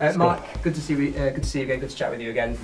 Mark, good to see you. Good to see you again. Good to chat with you again.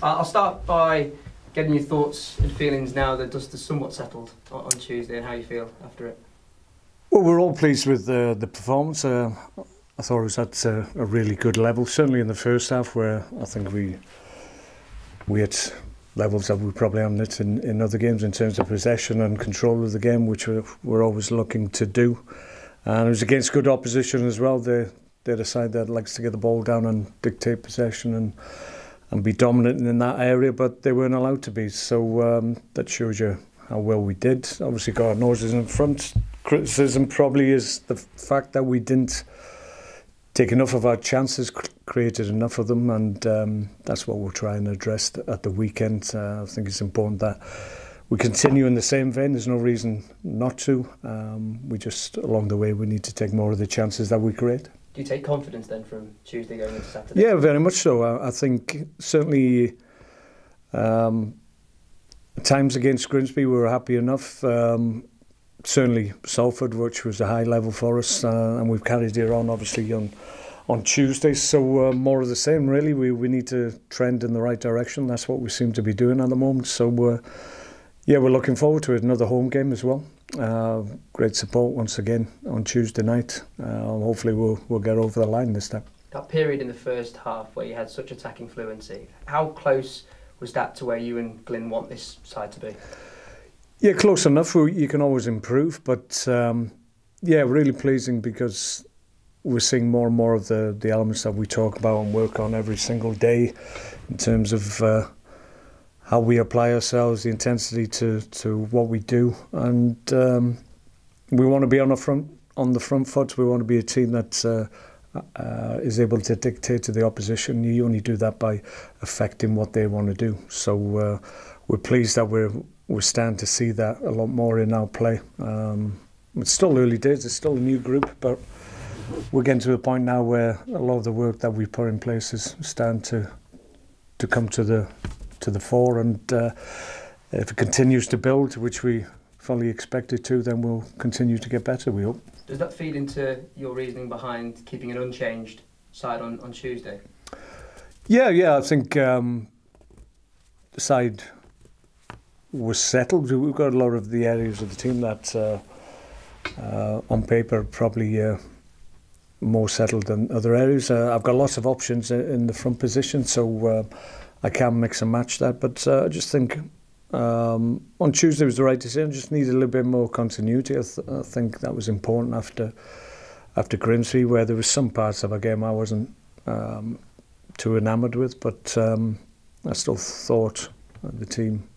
I'll start by getting your thoughts and feelings now that dust is somewhat settled on Tuesday, and how you feel after it. Well, we're all pleased with the performance. I thought it was at a really good level. Certainly in the first half, where I think we had levels that we probably haven't in other games in terms of possession and control of the game, which we're always looking to do. And it was against good opposition as well. They're the side that likes to get the ball down and dictate possession and be dominant in that area, but they weren't allowed to be. So that shows you how well we did. Obviously got our noses in front. Criticism probably is the fact that we didn't take enough of our chances, created enough of them, and that's what we'll try and address at the weekend. I think it's important that we continue in the same vein. There's no reason not to. We just, along the way, we need to take more of the chances that we create. Do you take confidence then from Tuesday going into Saturday? Yeah, very much so. I think certainly at times against Grimsby we were happy enough. Certainly Salford, which was a high level for us, and we've carried it on obviously on Tuesday. So more of the same really. We need to trend in the right direction. That's what we seem to be doing at the moment. So yeah, we're looking forward to it. Another home game as well. Great support once again on Tuesday night. Hopefully we'll get over the line this time. That period in the first half where you had such attacking fluency, how close was that to where you and Glyn want this side to be? Yeah, close enough. You can always improve, but yeah, really pleasing because we're seeing more and more of the elements that we talk about and work on every single day in terms of how we apply ourselves, the intensity to what we do, and we want to be on the front foot. We want to be a team that is able to dictate to the opposition. You only do that by affecting what they want to do. So we're pleased that we're starting to see that a lot more in our play. It's still early days. It's still a new group, but we're getting to a point now where a lot of the work that we put in place is starting to come to the fore, and if it continues to build, which we fully expect it to, then we'll continue to get better, we hope. Does that feed into your reasoning behind keeping an unchanged side on Tuesday? Yeah, I think the side was settled. We've got a lot of the areas of the team that on paper probably more settled than other areas. I've got lots of options in the front position, so I can mix and match that, but I just think on Tuesday was the right decision. Just needed a little bit more continuity. I think that was important after Grimsby, where there was some parts of our game I wasn't too enamoured with, but I still thought the team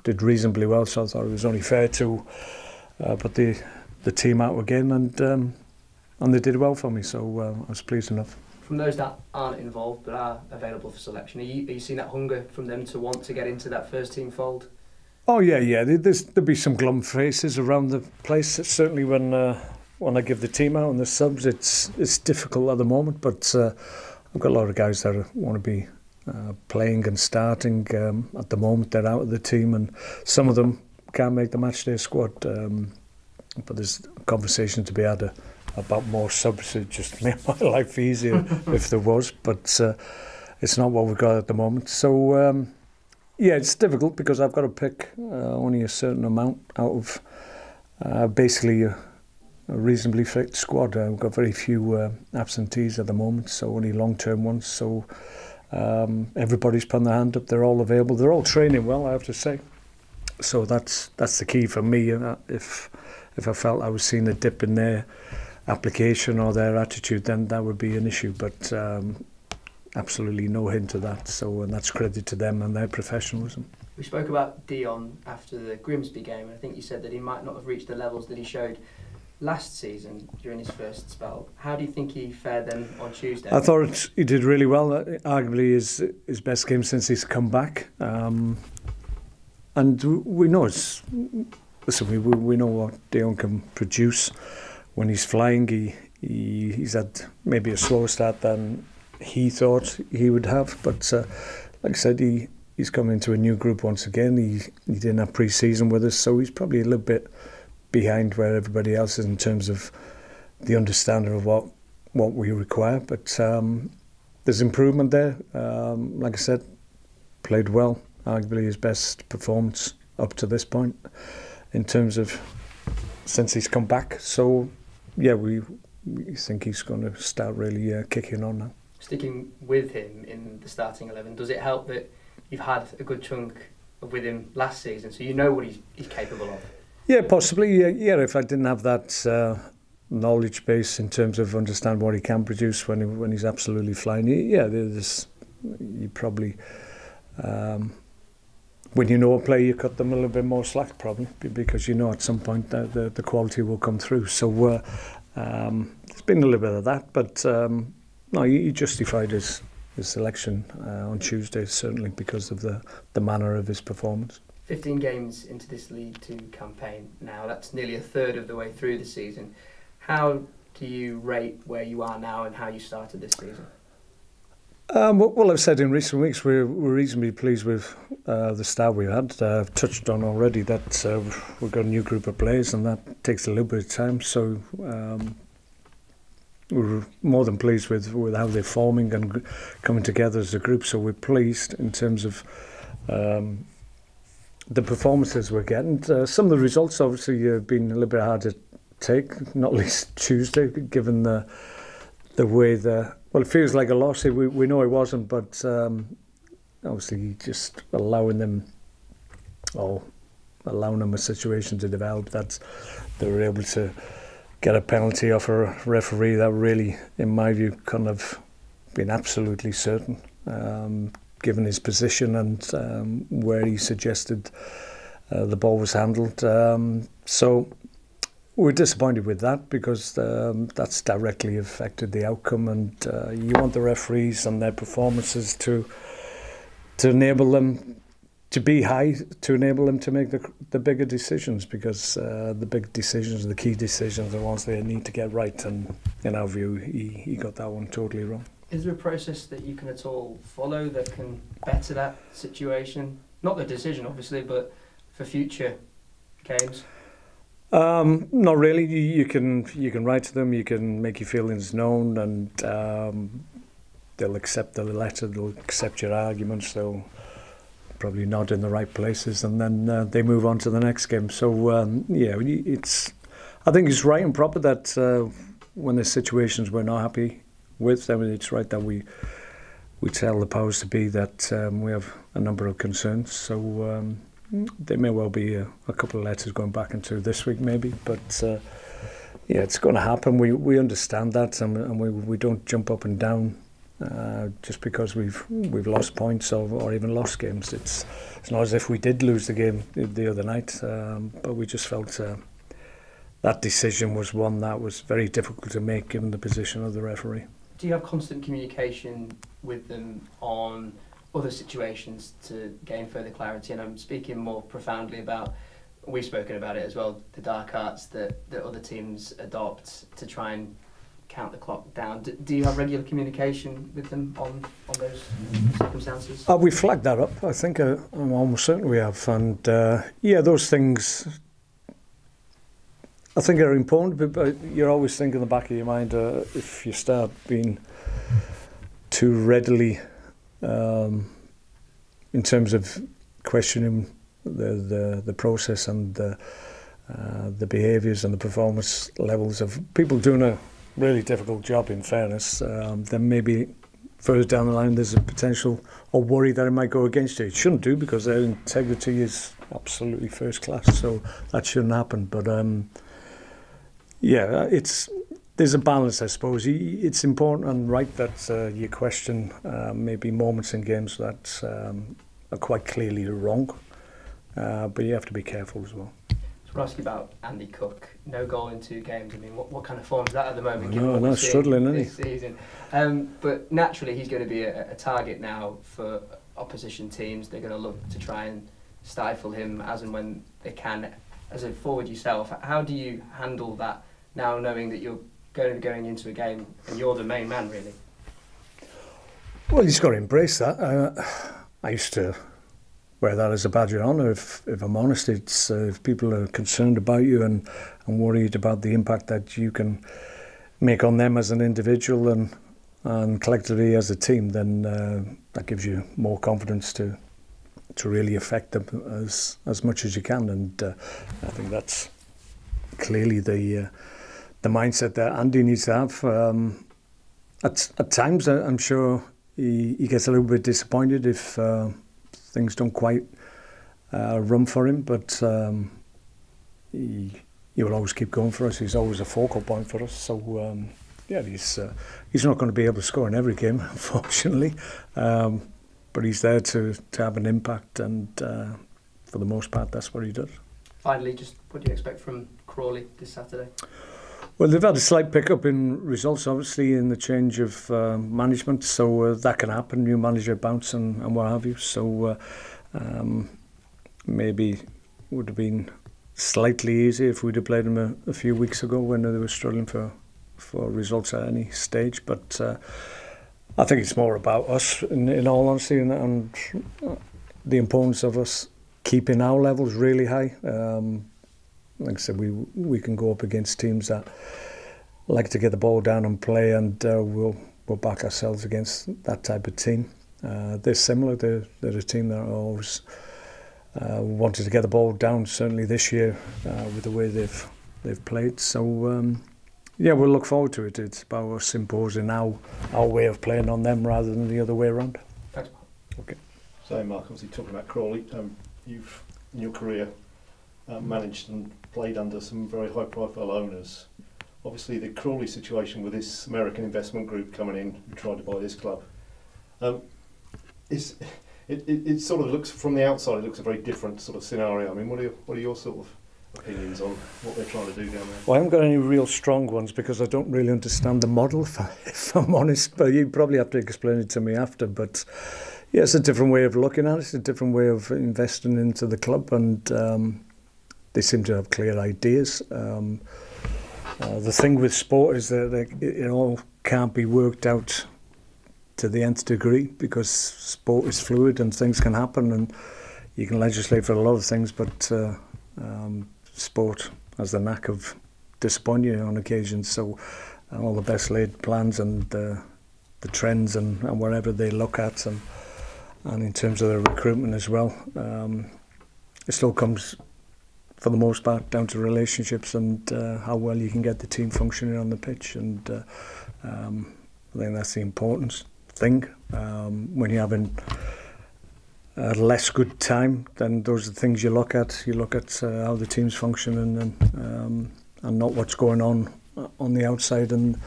did reasonably well, so I thought it was only fair to put the team out again, and they did well for me, so I was pleased enough. From those that aren't involved but are available for selection, are you seeing that hunger from them to want to get into that first team fold? Oh yeah. There'll be some glum faces around the place. Certainly when I give the team out and the subs, it's difficult at the moment. But I've got a lot of guys that want to be playing and starting. At the moment, they're out of the team, and some of them can't make the matchday squad. But there's a conversation to be had about more subs. It just make my life easier if there was, but it's not what we've got at the moment. So yeah, it's difficult because I've got to pick only a certain amount out of basically a reasonably fit squad. We've got very few absentees at the moment, so only long-term ones. So everybody's putting their hand up. They're all available. They're all training well, I have to say. So that's the key for me. If I felt I was seeing a dip in their application or their attitude, then that would be an issue, but absolutely no hint of that, so, and that's credit to them and their professionalism. We spoke about Dion after the Grimsby game, and I think you said that he might not have reached the levels that he showed last season during his first spell. How do you think he fared then on Tuesday? I thought he did really well. Arguably his best game since he's come back, and we know we know what Dion can produce when he's flying. He's had maybe a slower start than he thought he would have, but like I said, he's come into a new group once again. He didn't have pre-season with us, so he's probably a little bit behind where everybody else is in terms of the understanding of what we require. But there's improvement there. Like I said, played well, arguably his best performance up to this point in terms of since he's come back. So yeah, we think he's going to start really kicking on now. Sticking with him in the starting 11, does it help that you've had a good chunk with him last season, so you know what he's capable of? Yeah, possibly. Yeah, if I didn't have that knowledge base in terms of understand what he can produce when he's absolutely flying, yeah, you probably when you know a player, you cut them a little bit more slack, probably, because you know at some point that the quality will come through. So there's been a little bit of that, but no, he justified his selection on Tuesday, certainly because of the manner of his performance. 15 games into this League Two campaign now, that's nearly a third of the way through the season. How do you rate where you are now and how you started this season? Well, I've said in recent weeks we're reasonably pleased with the start we had. I've touched on already that we've got a new group of players and that takes a little bit of time, so we're more than pleased with how they're forming and coming together as a group. So we're pleased in terms of the performances we're getting. Some of the results obviously have been a little bit hard to take, not least Tuesday, given the way well, it feels like a loss. We know it wasn't, but obviously just allowing them a situation to develop that they were able to get a penalty off a referee that really, in my view, couldn't have been absolutely certain, given his position and where he suggested the ball was handled. So we're disappointed with that because that's directly affected the outcome, and you want the referees and their performances to enable them to be high, to enable them to make the bigger decisions, because the big decisions, the key decisions, are the ones they need to get right, and in our view he got that one totally wrong. Is there a process that you can at all follow that can better that situation? Not the decision obviously, but for future games? Not really. You can write to them, you can make your feelings known, and they'll accept the letter, they'll accept your arguments, they'll probably nod in the right places, and then they move on to the next game. So yeah, I think it's right and proper that when there's situations we're not happy with, I mean, it's right that we tell the powers to be that we have a number of concerns. So there may well be a couple of letters going back into this week maybe, but yeah, it's going to happen. We understand that, and we don't jump up and down just because we've lost points or even lost games. It's not as if we did lose the game the other night, but we just felt that decision was one that was very difficult to make given the position of the referee. Do you have constant communication with them on other situations to gain further clarity? And I'm speaking more profoundly about, we've spoken about it as well, the dark arts that other teams adopt to try and count the clock down. Do you have regular communication with them on those circumstances? We flagged that up. I think I'm almost certain we have. And yeah, those things I think are important, but you're always thinking in the back of your mind, if you start being too readily in terms of questioning the process and the behaviours and the performance levels of people doing a really difficult job, in fairness, then maybe further down the line there's a potential or worry that it might go against you. It shouldn't do, because their integrity is absolutely first class, so that shouldn't happen. But yeah, there's a balance, I suppose. It's important and right that you question maybe moments in games that are quite clearly wrong, but you have to be careful as well. I want to ask you about Andy Cook. No goal in 2 games. I mean, what kind of form is that at the moment? No, struggling, this season. But naturally, he's going to be a target now for opposition teams. They're going to look to try and stifle him as and when they can. As a forward yourself, how do you handle that now, knowing that you're going to be going into a game and you're the main man, really? Well, he's got to embrace that. I used to wear that as a badge of honour, if I'm honest. It's if people are concerned about you and worried about the impact that you can make on them as an individual, and and collectively as a team, then that gives you more confidence to really affect them as much as you can. And I think that's clearly the mindset that Andy needs to have. At times, I'm sure he gets a little bit disappointed if things don't quite run for him, but he will always keep going for us. He's always a focal point for us. So yeah, he's not going to be able to score in every game, unfortunately, but he's there to have an impact, and for the most part, that's what he does. Finally, just what do you expect from Crawley this Saturday? Well, they've had a slight pickup in results, obviously, in the change of management, so that can happen, new manager bounce and what have you. So maybe would have been slightly easier if we'd have played them a few weeks ago when they were struggling for results at any stage. But I think it's more about us, in all honesty, and the importance of us keeping our levels really high. Like I said, we can go up against teams that like to get the ball down and play, and we'll back ourselves against that type of team. They're similar. They're a team that always wanted to get the ball down. Certainly this year, with the way they've played. So yeah, we'll look forward to it. It's about us imposing our way of playing on them rather than the other way around. Thanks, Mark. Okay. So, Mark, obviously talking about Crawley, you've in your career managed and played under some very high-profile owners. Obviously, the Crawley situation with this American investment group coming in who tried to buy this club, it sort of looks from the outside. It looks a very different sort of scenario. I mean, what are your sort of opinions on what they're trying to do down there? Well, I haven't got any real strong ones because I don't really understand the model, if I'm honest. But you probably have to explain it to me after. But yeah, it's a different way of looking at it. It's a different way of investing into the club, and they seem to have clear ideas. The thing with sport is that it all can't be worked out to the nth degree, because sport is fluid and things can happen, and you can legislate for a lot of things, but sport has the knack of disappointing you on occasion. So all the best laid plans and the trends and whatever they look at, and in terms of the recruitment as well, it still comes for the most part down to relationships and how well you can get the team functioning on the pitch. And I think that's the important thing. When you're having a less good time, then those are the things you look at. You look at how the team's functioning, and not what's going on the outside. And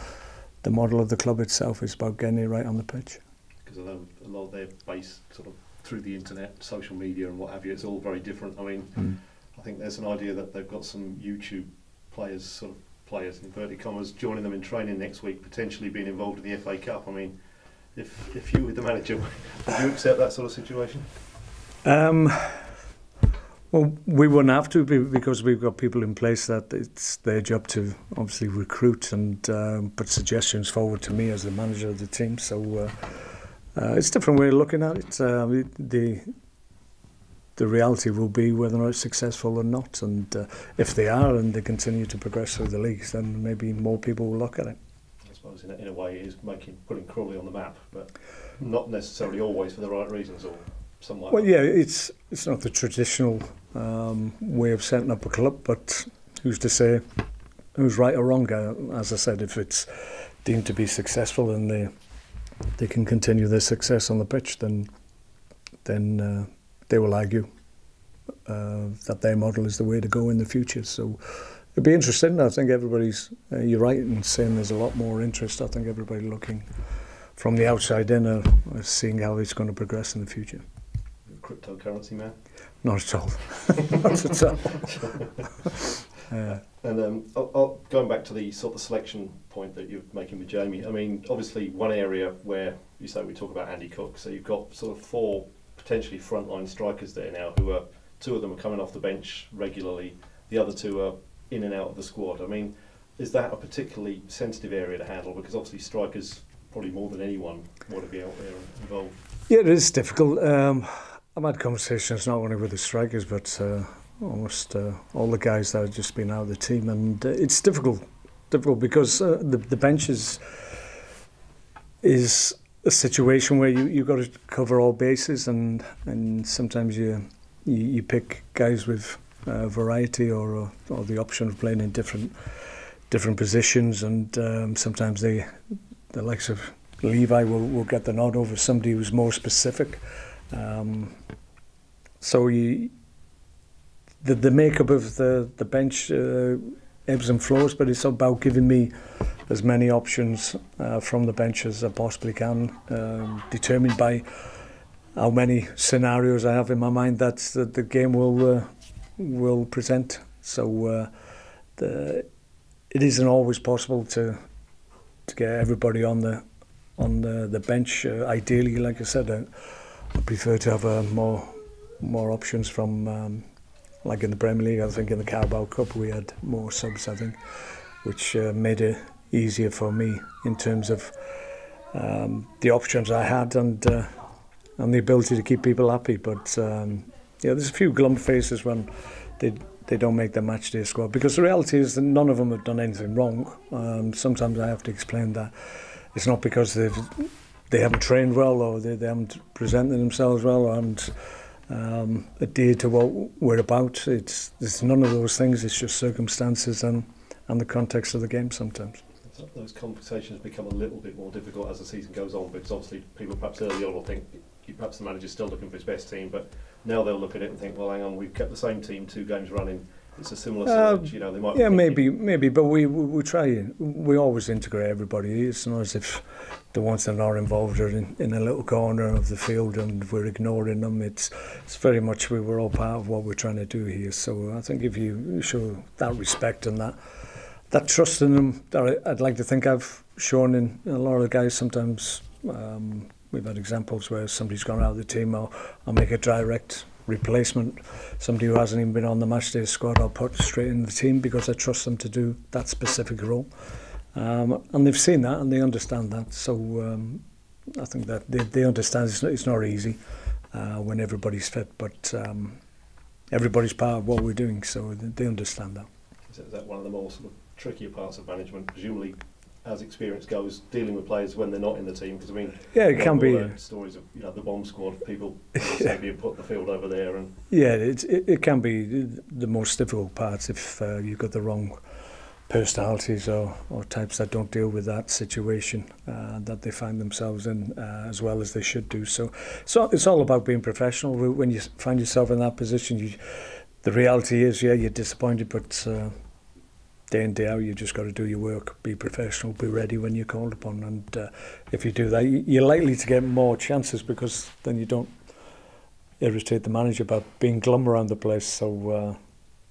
the model of the club itself is about getting it right on the pitch. Because a lot of their base sort of through the internet, social media and what have you, it's all very different. I mean, I think there's an idea that they've got some YouTube players, in inverted commas, joining them in training next week, potentially being involved in the FA Cup. I mean, if you were the manager, would you accept that sort of situation? Well, we wouldn't have to, because we've got people in place that it's their job to obviously recruit and put suggestions forward to me as the manager of the team. So it's a different way of looking at it. The reality will be whether or not it's successful or not, and if they are and they continue to progress through the leagues, then maybe more people will look at it. I suppose in a way it is putting Crawley on the map, but not necessarily always for the right reasons, or something like that. Well, yeah, it's not the traditional way of setting up a club, but who's to say who's right or wrong? As I said, if it's deemed to be successful and they can continue their success on the pitch, then they will argue that their model is the way to go in the future. So it'd be interesting. I think everybody's, you're right in saying there's a lot more interest. I think everybody looking from the outside in are seeing how it's going to progress in the future. Cryptocurrency man? Not at all. Not at all. And going back to the sort of selection point that you're making with Jamie, I mean, obviously one area where you say we talk about Andy Cook, so you've got sort of 4 potentially frontline strikers there now, who are 2 of them are coming off the bench regularly, the other 2 are in and out of the squad. I mean, is that a particularly sensitive area to handle? Because obviously strikers, probably more than anyone, want to be out there involved. Yeah, it is difficult. I've had conversations not only with the strikers, but almost all the guys that have just been out of the team, and it's difficult because the bench is is a situation where you've got to cover all bases, and sometimes you pick guys with variety or the option of playing in different positions, and sometimes the likes of Levi will get the nod over somebody who's more specific. So the makeup of the bench ebbs and flows, but it's about giving me as many options from the bench as I possibly can, determined by how many scenarios I have in my mind that the game will present. So it isn't always possible to get everybody on the bench. Ideally, like I said, I prefer to have more options from. Like in the Premier League, I think in the Carabao Cup we had more subs, I think, which made it easier for me in terms of the options I had and the ability to keep people happy. But there's a few glum faces when they don't make the matchday squad, because the reality is that none of them have done anything wrong. Sometimes I have to explain that it's not because they haven't trained well, or they haven't presented themselves well, or haven't adhered to what we're about. It's none of those things. It's just circumstances and the context of the game sometimes. Those conversations become a little bit more difficult as the season goes on, because obviously people perhaps early on will think perhaps the manager's still looking for his best team, but now they'll look at it and think, well, hang on, we've kept the same team 2 games running. It's a similar surge, they might. Yeah, maybe, but we try. We always integrate everybody. It's not as if the ones that are involved are in a little corner of the field and we're ignoring them. It's very much we're all part of what we're trying to do here. So I think if you show that respect and that trust in them, that I'd like to think I've shown in a lot of the guys. Sometimes we've had examples where somebody's gone out of the team, or I'll make a direct replacement. Somebody who hasn't even been on the matchday squad, I'll put straight in the team because I trust them to do that specific role. And they've seen that and they understand that. So I think that they understand it's not easy when everybody's fit, but everybody's part of what we're doing, so they understand that. Is that one of the more sort of trickier parts of management, presumably, as experience goes, dealing with players when they're not in the team? Because it can be stories of the bomb squad, people being put in the field over there, and it can be the most difficult part if you've got the wrong personalities or types that don't deal with that situation that they find themselves in as well as they should do. So it's all about being professional. When you find yourself in that position, the reality is, you're disappointed, but day in, day out, you just got to do your work, be professional, be ready when you're called upon, and if you do that, you're likely to get more chances, because then you don't irritate the manager about being glum around the place. So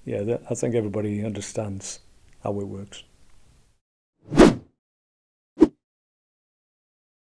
I think everybody understands how it works.